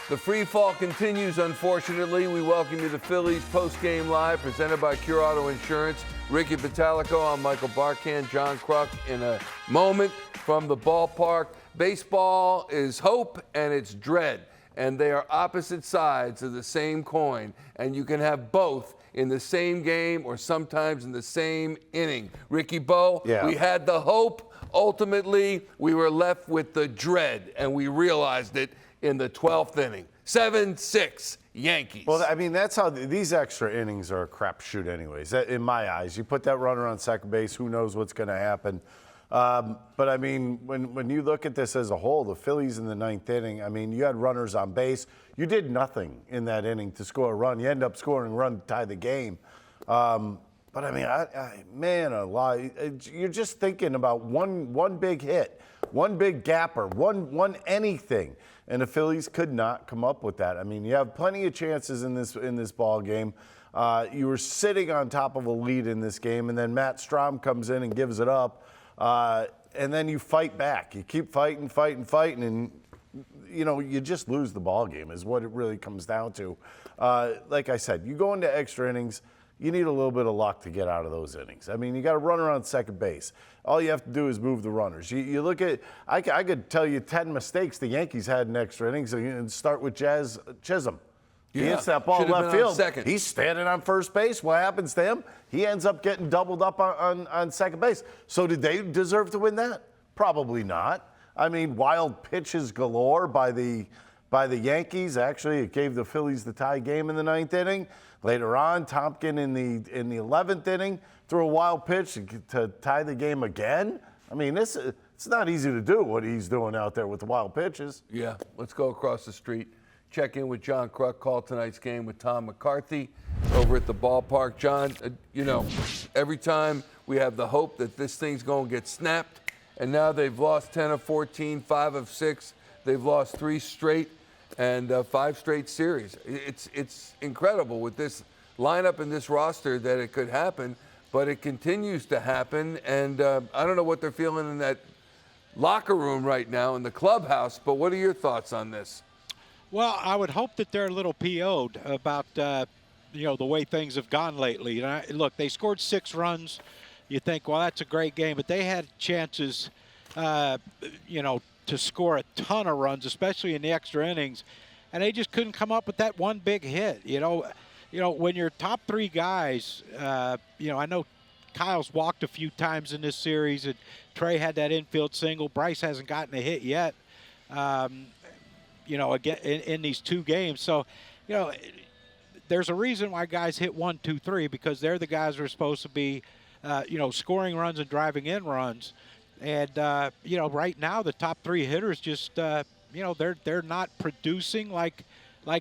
The free fall continues, unfortunately. We welcome you to Phillies Postgame Live, presented by Cure Auto Insurance. Ricky Pitalico, I'm Michael Barkan, John Kruk in a moment from the ballpark. Baseball is hope and it's dread, and they are opposite sides of the same coin, and you can have both in the same game or sometimes in the same inning. Ricky Bo, we had the hope. Ultimately, we were left with the dread, and we realized it in the 12th inning. 7-6 Yankees. Well, I mean, that's how these extra innings are a crapshoot anyways, in my eyes. You put that runner on second base, who knows what's going to happen. But, I mean, when you look at this as a whole, the Phillies in the ninth inning, I mean, you had runners on base. You did nothing in that inning to score a run. You end up scoring a run to tie the game. But, I mean, man alive, you're just thinking about one big hit, one big gapper, one anything. And the Phillies could not come up with that. I mean, you have plenty of chances in this ball game. You were sitting on top of a lead in this game, and then Matt Strahm comes in and gives it up. And then you fight back. You keep fighting, and you just lose the ball game is what it really comes down to. Like I said, you go into extra innings, you need a little bit of luck to get out of those innings. I mean, you got a runner on second base. All you have to do is move the runners. You look at, I could tell you 10 mistakes the Yankees had in extra innings, and start with Jazz Chisholm. He hits that ball left field. He's standing on first base. What happens to him? He ends up getting doubled up on second base. So did they deserve to win that? Probably not. I mean, wild pitches galore by the Yankees. Actually, it gave the Phillies the tie game in the ninth inning. Later on, Thompson in the 11th inning threw a wild pitch to tie the game again. I mean, it's not easy to do what he's doing out there with the wild pitches. Yeah, let's go across the street. Check in with John Kruk, call tonight's game with Tom McCarthy over at the ballpark. John, every time we have the hope that this thing's going to get snapped, and now they've lost 10 of 14, 5 of 6. They've lost 3 straight and 5 straight series. It's incredible with this lineup and this roster that it could happen, but it continues to happen. And I don't know what they're feeling in that locker room right now in the clubhouse, but what are your thoughts on this? Well, I would hope that they're a little PO'd about, the way things have gone lately. Look, they scored 6 runs. You think, well, that's a great game. But they had chances, to score a ton of runs, especially in the extra innings. And they just couldn't come up with that one big hit. When your top 3 guys, I know Kyle's walked a few times in this series. And Trea had that infield single. Bryce hasn't gotten a hit yet. Again in these 2 games. So, there's a reason why guys hit 1, 2, 3, because they're the guys who are supposed to be, scoring runs and driving in runs. And, right now the top 3 hitters just, they're not producing like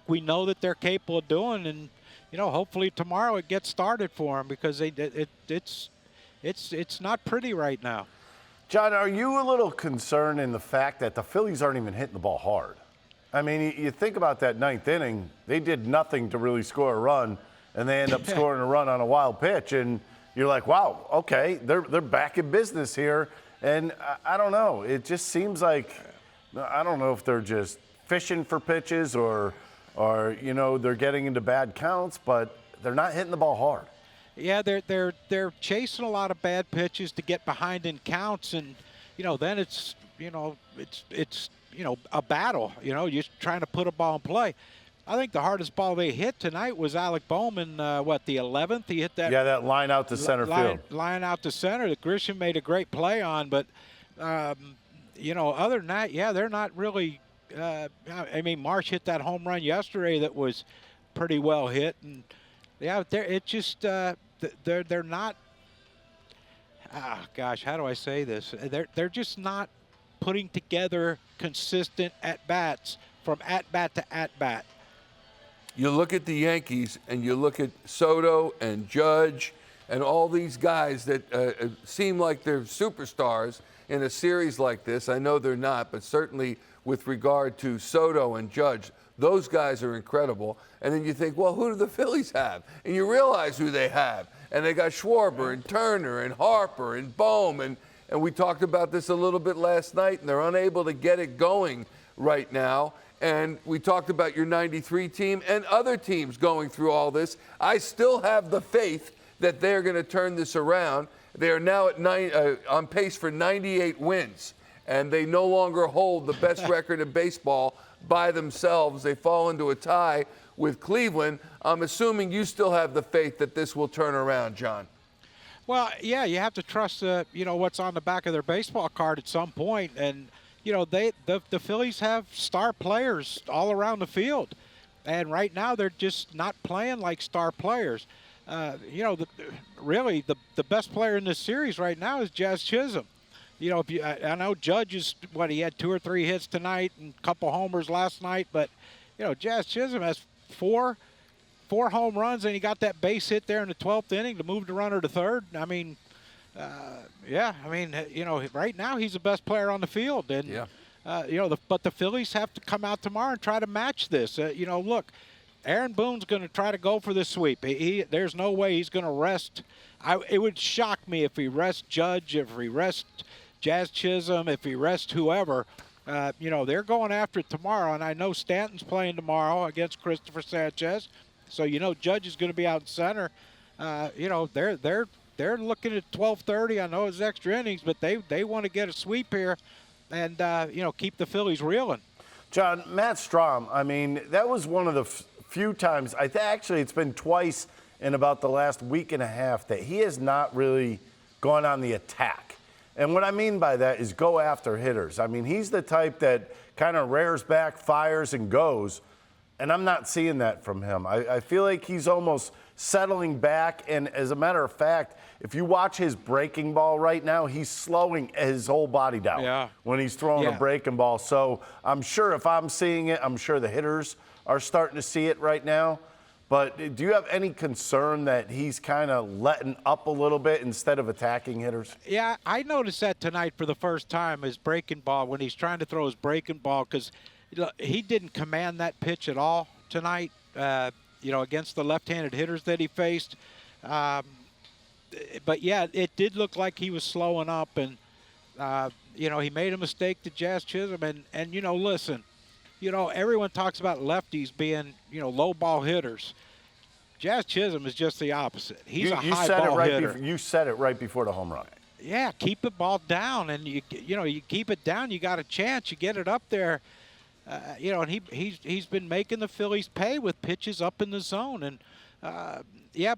we know that they're capable of doing. And, hopefully tomorrow it gets started for them, because it's not pretty right now. John, are you a little concerned in the fact that the Phillies aren't even hitting the ball hard? I mean, you think about that ninth inning, they did nothing to really score a run, and they end up scoring a run on a wild pitch, and you're like, wow, okay, they're back in business here. And I don't know, it just seems like, I don't know if they're just fishing for pitches or they're getting into bad counts, but they're not hitting the ball hard. Yeah, they're chasing a lot of bad pitches to get behind in counts, and then it's a battle. You're trying to put a ball in play. I think the hardest ball they hit tonight was Alec Bowman, the 11th? He hit that. Yeah, that line out to center field. Line out to center that Grisham made a great play on. But, other than that, they're not really Marsh hit that home run yesterday that was pretty well hit. And, it's just they're not how do I say this? They're just not putting together consistent at-bats from at-bat to at-bat. You look at the Yankees and you look at Soto and Judge and all these guys that seem like they're superstars in a series like this. I know they're not, but certainly with regard to Soto and Judge, those guys are incredible. And then you think, well, who do the Phillies have? And you realize who they have. And they got Schwarber and Turner and Harper and Bohm. And we talked about this a little bit last night, and they're unable to get it going right now. and we talked about your 93 team and other teams going through all this. I still have the faith that they're going to turn this around. They are now at on pace for 98 wins, and they no longer hold the best record in baseball by themselves. They fall into a tie with Cleveland. I'm assuming you still have the faith that this will turn around, John. Well, yeah, you have to trust what's on the back of their baseball card at some point, and the Phillies have star players all around the field, and right now they're just not playing like star players. Really the best player in this series right now is Jazz Chisholm. I know Judge is he had 2 or 3 hits tonight and a couple homers last night, but Jazz Chisholm has four home runs, and he got that base hit there in the 12th inning to move the runner to third. I mean, right now he's the best player on the field, and but the Phillies have to come out tomorrow and try to match this. Look, Aaron Boone's going to try to go for the sweep. There's no way he's going to rest. It would shock me if he rests Judge, if he rests Jazz Chisholm, if he rests whoever. They're going after it tomorrow, and I know Stanton's playing tomorrow against Christopher Sanchez. So Judge is going to be out in center. They're looking at 12:30. I know it's extra innings, but they want to get a sweep here, and keep the Phillies reeling. John, Matt Strahm. I mean, that was one of the few times. Actually, it's been twice in about the last week and a half that he has not really gone on the attack. And what I mean by that is go after hitters. I mean, he's the type that kind of rears back, fires, and goes. And I'm not seeing that from him. I feel like he's almost settling back. And as a matter of fact, if you watch his breaking ball right now, he's slowing his whole body down when he's throwing a breaking ball. So I'm sure if I'm seeing it, I'm sure the hitters are starting to see it right now. But do you have any concern that he's kind of letting up a little bit instead of attacking hitters? Yeah, I noticed that tonight for the first time, his breaking ball, when he's trying to throw his breaking ball, because he didn't command that pitch at all tonight, against the left-handed hitters that he faced. But, yeah, it did look like he was slowing up, and, he made a mistake to Jazz Chisholm. And listen, everyone talks about lefties being, low ball hitters. Jazz Chisholm is just the opposite. He's a high ball hitter. You said it right before the home run. Yeah, keep the ball down, and you keep it down, you got a chance. You get it up there, and he's been making the Phillies pay with pitches up in the zone. And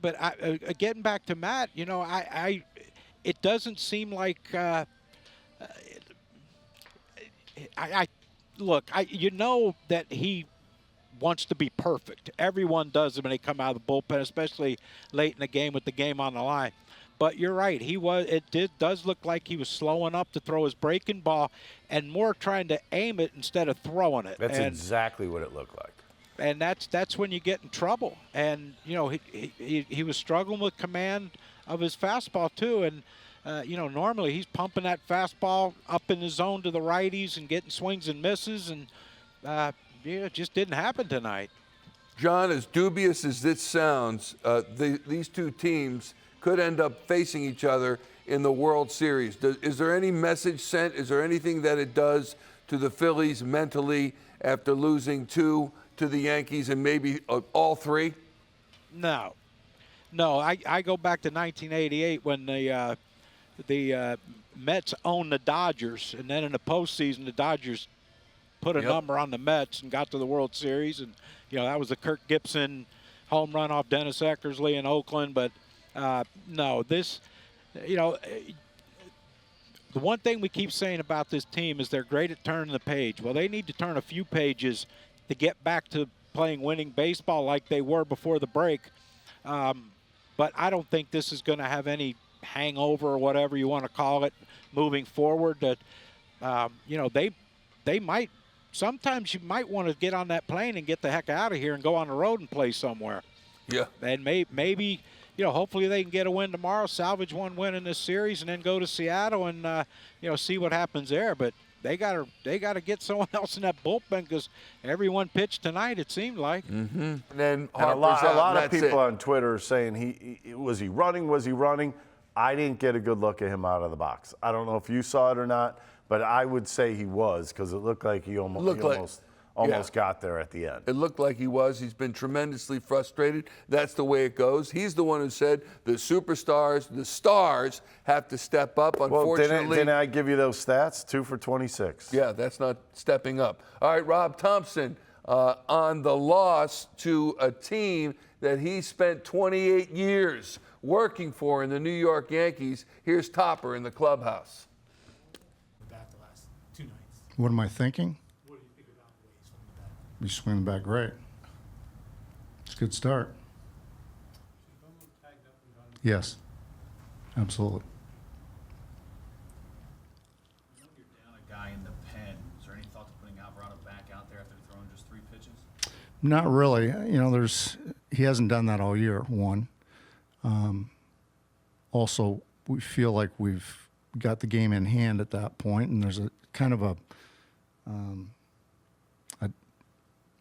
but getting back to Matt, it doesn't seem like look, that he wants to be perfect. Everyone does it when they come out of the bullpen, especially late in the game with the game on the line. But you're right. Does look like he was slowing up to throw his breaking ball and more trying to aim it instead of throwing it. That's exactly what it looked like. And that's when you get in trouble. And, he was struggling with command of his fastball too. And, normally he's pumping that fastball up in the zone to the righties and getting swings and misses. And, it just didn't happen tonight. John, as dubious as this sounds, these two teams could end up facing each other in the World Series. Is there any message sent? Is there anything that it does to the Phillies mentally after losing 2 to the Yankees and maybe all 3? No. I go back to 1988 when the Mets owned the Dodgers, and then in the postseason the Dodgers put a number on the Mets and got to the World Series, and that was the Kirk Gibson home run off Dennis Eckersley in Oakland. But no, this, the one thing we keep saying about this team is they're great at turning the page. Well, they need to turn a few pages to get back to playing winning baseball like they were before the break. But I don't think this is going to have any hangover or whatever you want to call it moving forward. That they might. Sometimes you might want to get on that plane and get the heck out of here and go on the road and play somewhere. Yeah. And maybe hopefully they can get a win tomorrow, salvage one win in this series, and then go to Seattle and see what happens there. But they got to get someone else in that bullpen because everyone pitched tonight, it seemed like. Mm-hmm. And then a lot of people on Twitter are saying was he running? I didn't get a good look at him out of the box. I don't know if you saw it or not, but I would say he was because it looked like he almost almost got there at the end. It looked like he was. He's been tremendously frustrated. That's the way it goes. He's the one who said the superstars, the stars, have to step up. Unfortunately, well, didn't I give you those stats? 2 for 26. Yeah, that's not stepping up. All right, Rob Thomson on the loss to a team that he spent 28 years working for in the New York Yankees. Here's Topper in the clubhouse. Back the last 2 nights. What am I thinking? What do you think about the way he's swinging the bat? He's swinging back great. It's a good start. Yes, absolutely. I know you're down a guy in the pen. Is there any thought to putting Alvarado back out there after throwing just 3 pitches? Not really. You know, he hasn't done that all year, one. Also, we feel like we've got the game in hand at that point, and there's a kind of a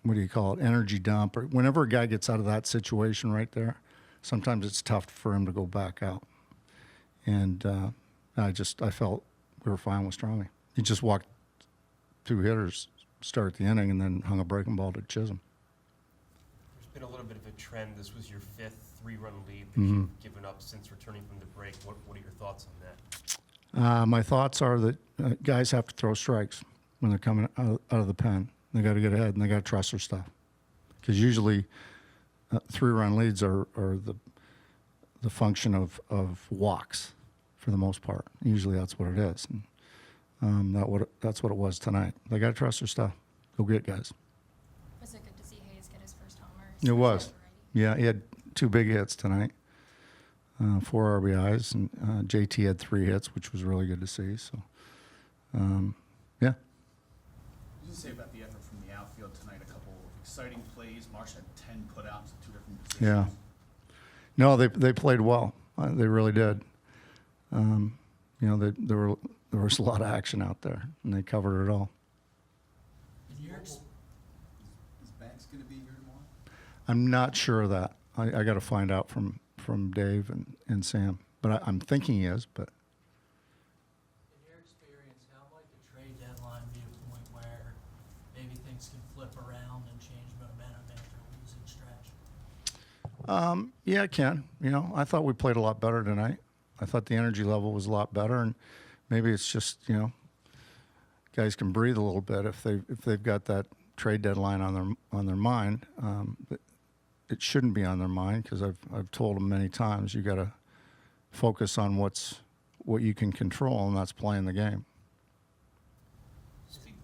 what do you call it, energy dump. Or whenever a guy gets out of that situation right there, sometimes it's tough for him to go back out. And I felt we were fine with Stromey. He just walked 2 hitters, start the inning, and then hung a breaking ball to Chisholm. There's been a little bit of a trend. This was your 5th 3-run lead that you've given up since returning from the break. What are your thoughts on that? My thoughts are that guys have to throw strikes when they're coming out of the pen. They got to get ahead, and they got to trust their stuff. Because usually 3-run leads are the function of walks for the most part. Usually that's what it is. And that's what it was tonight. They got to trust their stuff. Go get it, guys. Was it good to see Hayes get his first homer? It was. Yeah, he had 2 big hits tonight, 4 RBIs, and JT had 3 hits, which was really good to see. So, yeah. What did you say about the effort from the outfield tonight? A couple of exciting plays. Marsh had 10 putouts at 2 different positions. Yeah. No, they played well. They really did. You know, there was a lot of action out there, and they covered it all. Is Banks going to be here tomorrow? I'm not sure of that. I got to find out from Dave and Sam. But I'm thinking he is. But In your experience, how might the trade deadline be a point where maybe things can flip around and change momentum after a losing stretch? yeah, it can. You know, I thought we played a lot better tonight. I thought the energy level was a lot better, and maybe it's just, you know, guys can breathe a little bit if they've got that trade deadline on their mind. But it shouldn't be on their mind, because I've told them many times, you got to focus on what you can control, and that's playing the game. Speaking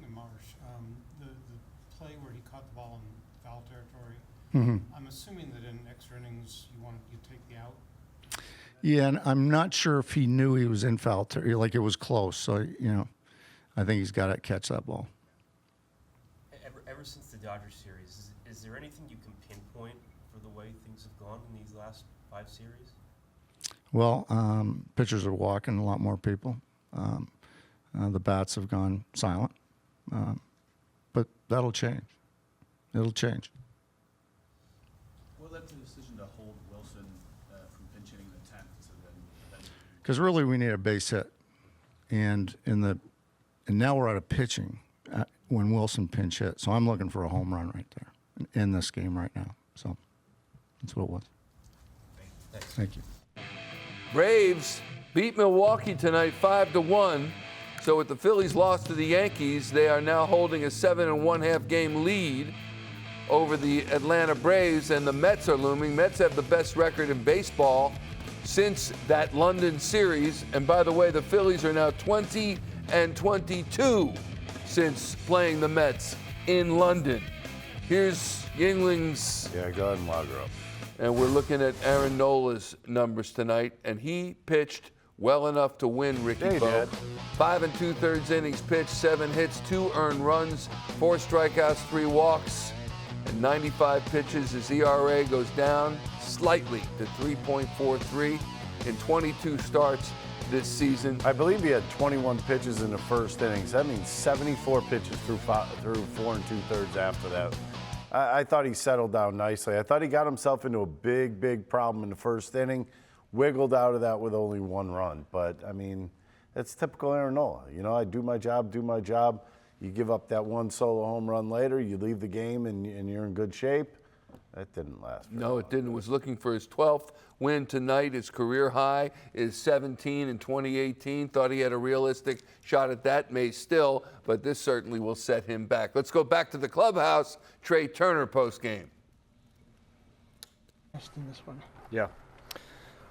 of Marsh, the play where he caught the ball in foul territory, Mm-hmm. I'm assuming that in extra innings you take the out. Yeah, and I'm not sure if he knew he was in foul territory, like it was close. So, you know, I think he's got to catch that ball. Ever since the Dodgers series, is there anything you can pinpoint for the way things have gone in these last 5 series? Well, pitchers are walking a lot more people. The bats have gone silent. But that'll change. It'll change. What led to the decision to hold Wilson from pinch hitting the 10th to then? Because really we need a base hit. And now we're out of pitching when Wilson pinch hit. So I'm looking for a home run right there in this game right now. So that's what it was. Thanks. Thank you. Braves beat Milwaukee tonight 5-1. So with the Phillies lost to the Yankees, they are now holding a 7.5 game lead over the Atlanta Braves, and the Mets are looming. Mets have the best record in baseball since that London series. And by the way, the Phillies are now 20-22 since playing the Mets in London. Here's Yingling's. Yeah, go ahead and log her up. And we're looking at Aaron Nola's numbers tonight, and he pitched well enough to win, Ricky Yeah, he Bo. did. 5 2/3 innings pitched, 7 hits, 2 earned runs, 4 strikeouts, 3 walks, and 95 pitches. His ERA goes down slightly to 3.43 in 22 starts this season. I believe he had 21 pitches in the first innings. That means 74 pitches through 4 2/3 after that. I thought he settled down nicely. I thought he got himself into a big problem in the first inning, wiggled out of that with only 1 run. But, I mean, that's typical Aaron Nola. You know, I do my job. You give up that one solo home run later, you leave the game and you're in good shape. That didn't last. No, it didn't. Was looking for his 12th win tonight. His career high is 17 in 2018. Thought he had a realistic shot at that. May still, but this certainly will set him back. Let's go back to the clubhouse. Trea Turner postgame. In this one. Yeah.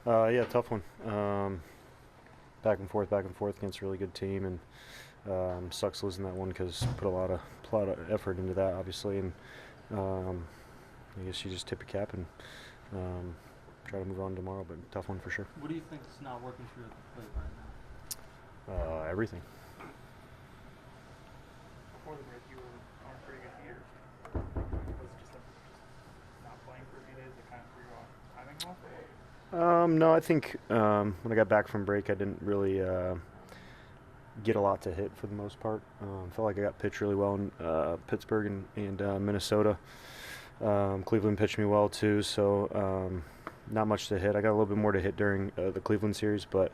Yeah, tough one. Back and forth against a really good team, and sucks losing that one because put a lot of effort into that, obviously, and I guess you just tip your cap and try to move on tomorrow, but tough one for sure. What do you think is not working for you at the plate right now? Everything. Before the break, you were on a pretty good year. Was it just not playing for a few days that kind of threw you off timing off? No, I think when I got back from break, I didn't really get a lot to hit for the most part. Felt like I got pitched really well in Pittsburgh and Minnesota. Cleveland pitched me well too, so not much to hit. I got a little bit more to hit during the Cleveland series, but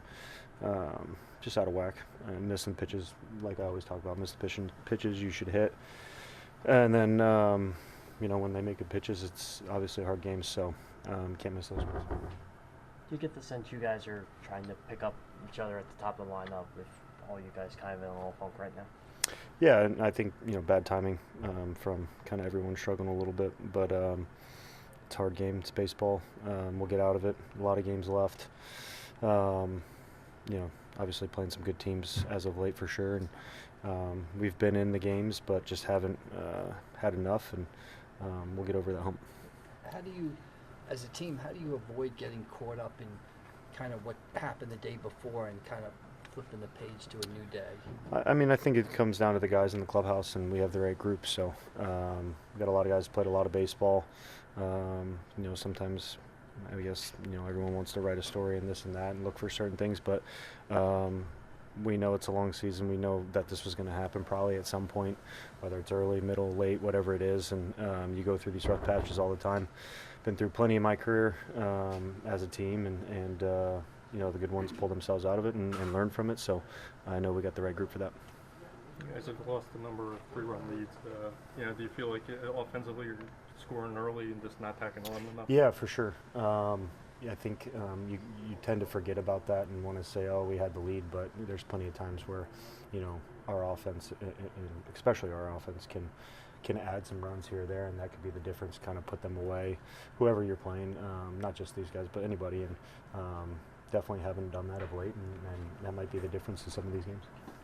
just out of whack. Missing pitches, like I always talk about, missing pitches you should hit. And then, when they make good pitches, it's obviously a hard game, so can't miss those ones. Do you get the sense you guys are trying to pick up each other at the top of the lineup with all you guys kind of in a little funk right now? Yeah, and I think, bad timing from kind of everyone struggling a little bit, but it's a hard game. It's baseball. We'll get out of it. A lot of games left. Obviously playing some good teams as of late for sure, and we've been in the games, but just haven't had enough, and we'll get over that hump. How do you, as a team, how do you avoid getting caught up in kind of what happened the day before and kind of flipping the page to a new day? I think it comes down to the guys in the clubhouse, and we have the right group. So we've got a lot of guys who played a lot of baseball. Sometimes I guess everyone wants to write a story and this and that and look for certain things, but we know it's a long season. We know that this was going to happen probably at some point, whether it's early, middle, late, whatever it is, and you go through these rough patches all the time. Been through plenty in my career as a team, and the good ones pull themselves out of it and learn from it. So I know we got the right group for that. You guys have lost a number of 3-run leads. Do you feel like offensively you're scoring early and just not tacking on enough? Yeah, for sure. I think you tend to forget about that and want to say, oh, we had the lead, but there's plenty of times where, our offense, especially our offense, can add some runs here or there, and that could be the difference, kind of put them away, whoever you're playing, not just these guys, but anybody, and definitely haven't done that of late, and that might be the difference in some of these games.